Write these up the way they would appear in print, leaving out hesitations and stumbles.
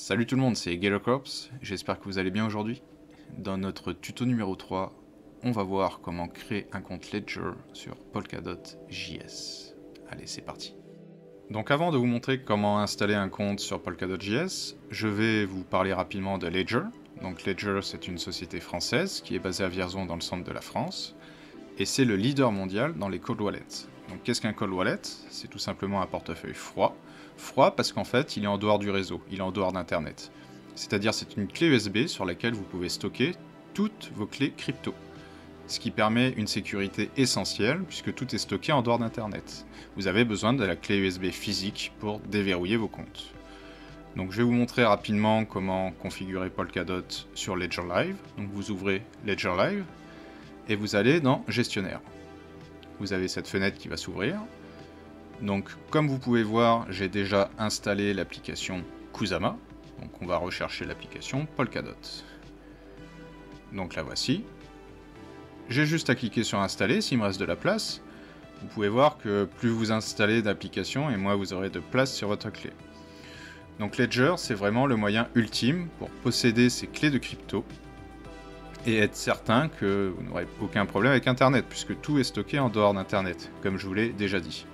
Salut tout le monde, c'est GatorCorps, j'espère que vous allez bien aujourd'hui. Dans notre tuto numéro 3, on va voir comment créer un compte Ledger sur Polkadot.js. Allez, c'est parti. Donc avant de vous montrer comment installer un compte sur Polkadot.js, je vais vous parler rapidement de Ledger. Donc Ledger, c'est une société française qui est basée à Vierzon dans le centre de la France, et c'est le leader mondial dans les cold wallets. Donc qu'est-ce qu'un cold wallet? C'est tout simplement un portefeuille froid. Froid parce qu'en fait, il est en dehors du réseau, il est en dehors d'Internet. C'est-à-dire c'est une clé USB sur laquelle vous pouvez stocker toutes vos clés crypto. Ce qui permet une sécurité essentielle puisque tout est stocké en dehors d'Internet. Vous avez besoin de la clé USB physique pour déverrouiller vos comptes. Donc je vais vous montrer rapidement comment configurer Polkadot sur Ledger Live. Donc vous ouvrez Ledger Live et vous allez dans Gestionnaire. Vous avez cette fenêtre qui va s'ouvrir. Donc comme vous pouvez voir, j'ai déjà installé l'application Kusama. Donc on va rechercher l'application Polkadot. Donc la voici. J'ai juste à cliquer sur installer s'il me reste de la place. Vous pouvez voir que plus vous installez d'applications et moins vous aurez de place sur votre clé. Donc Ledger, c'est vraiment le moyen ultime pour posséder ces clés de crypto et être certain que vous n'aurez aucun problème avec Internet, puisque tout est stocké en dehors d'Internet, comme je vous l'ai déjà dit.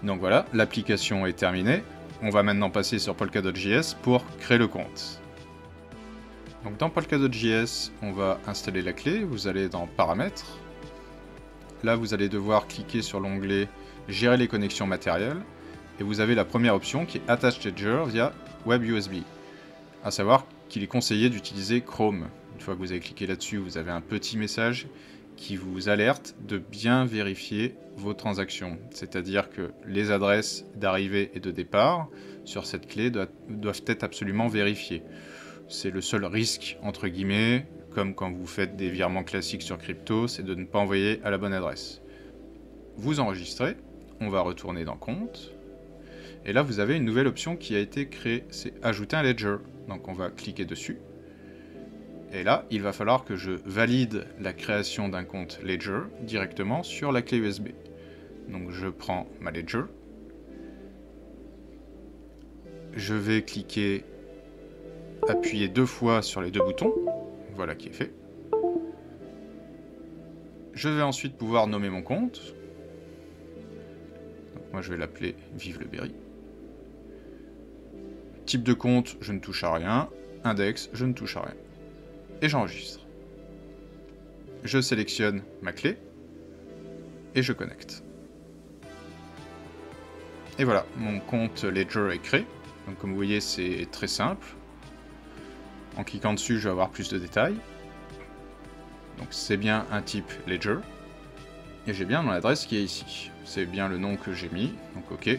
Donc voilà, l'application est terminée. On va maintenant passer sur Polkadot.js pour créer le compte. Donc dans Polkadot.js, on va installer la clé, vous allez dans Paramètres. Là, vous allez devoir cliquer sur l'onglet Gérer les connexions matérielles, et vous avez la première option qui est Attach Ledger via Web USB. À savoir qu'il est conseillé d'utiliser Chrome. Une fois que vous avez cliqué là-dessus, vous avez un petit message qui vous alerte de bien vérifier vos transactions. C'est-à-dire que les adresses d'arrivée et de départ sur cette clé doivent être absolument vérifiées. C'est le seul risque, entre guillemets, comme quand vous faites des virements classiques sur crypto, c'est de ne pas envoyer à la bonne adresse. Vous enregistrez, on va retourner dans Compte, et là vous avez une nouvelle option qui a été créée, c'est Ajouter un Ledger. Donc on va cliquer dessus. Et là, il va falloir que je valide la création d'un compte Ledger directement sur la clé USB. Donc je prends ma Ledger. Je vais cliquer, appuyer 2 fois sur les 2 boutons. Voilà qui est fait. Je vais ensuite pouvoir nommer mon compte. Donc moi je vais l'appeler Vive le Berry. Type de compte, je ne touche à rien. Index, je ne touche à rien. Et j'enregistre. Je sélectionne ma clé et je connecte. Et voilà, mon compte Ledger est créé. Donc comme vous voyez, c'est très simple. En cliquant dessus, je vais avoir plus de détails. Donc c'est bien un type Ledger. Et j'ai bien mon adresse qui est ici. C'est bien le nom que j'ai mis. Donc ok,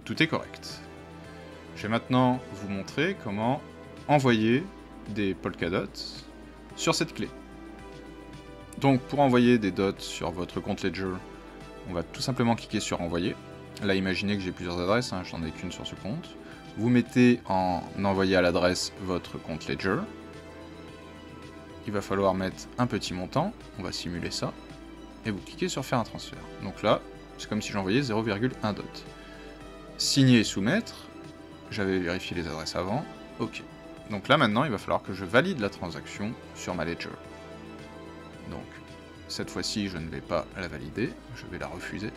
tout est correct. Je vais maintenant vous montrer comment envoyer des Polkadot sur cette clé. Donc pour envoyer des dots sur votre compte Ledger, on va tout simplement cliquer sur envoyer. Là imaginez que j'ai plusieurs adresses, j'en ai qu'une sur ce compte. Vous mettez en envoyer à l'adresse votre compte Ledger. Il va falloir mettre un petit montant, on va simuler ça, et vous cliquez sur faire un transfert. Donc là, c'est comme si j'envoyais 0,1 dot. Signer et soumettre, j'avais vérifié les adresses avant, ok. Donc là maintenant, il va falloir que je valide la transaction sur ma Ledger. Donc, cette fois-ci, je ne vais pas la valider, je vais la refuser.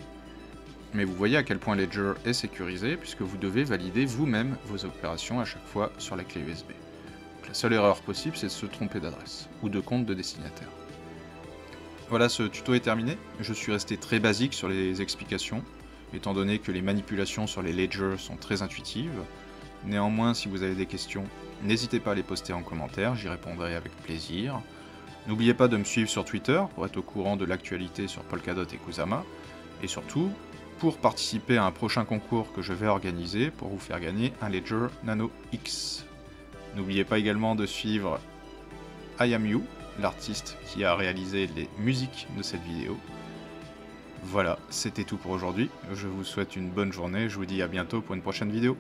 Mais vous voyez à quel point Ledger est sécurisé, puisque vous devez valider vous-même vos opérations à chaque fois sur la clé USB. Donc la seule erreur possible, c'est de se tromper d'adresse, ou de compte de destinataire. Voilà, ce tuto est terminé. Je suis resté très basique sur les explications, étant donné que les manipulations sur les Ledger sont très intuitives. Néanmoins, si vous avez des questions, n'hésitez pas à les poster en commentaire, j'y répondrai avec plaisir. N'oubliez pas de me suivre sur Twitter pour être au courant de l'actualité sur Polkadot et Kusama. Et surtout, pour participer à un prochain concours que je vais organiser pour vous faire gagner un Ledger Nano X. N'oubliez pas également de suivre IamYou, l'artiste qui a réalisé les musiques de cette vidéo. Voilà, c'était tout pour aujourd'hui. Je vous souhaite une bonne journée, je vous dis à bientôt pour une prochaine vidéo.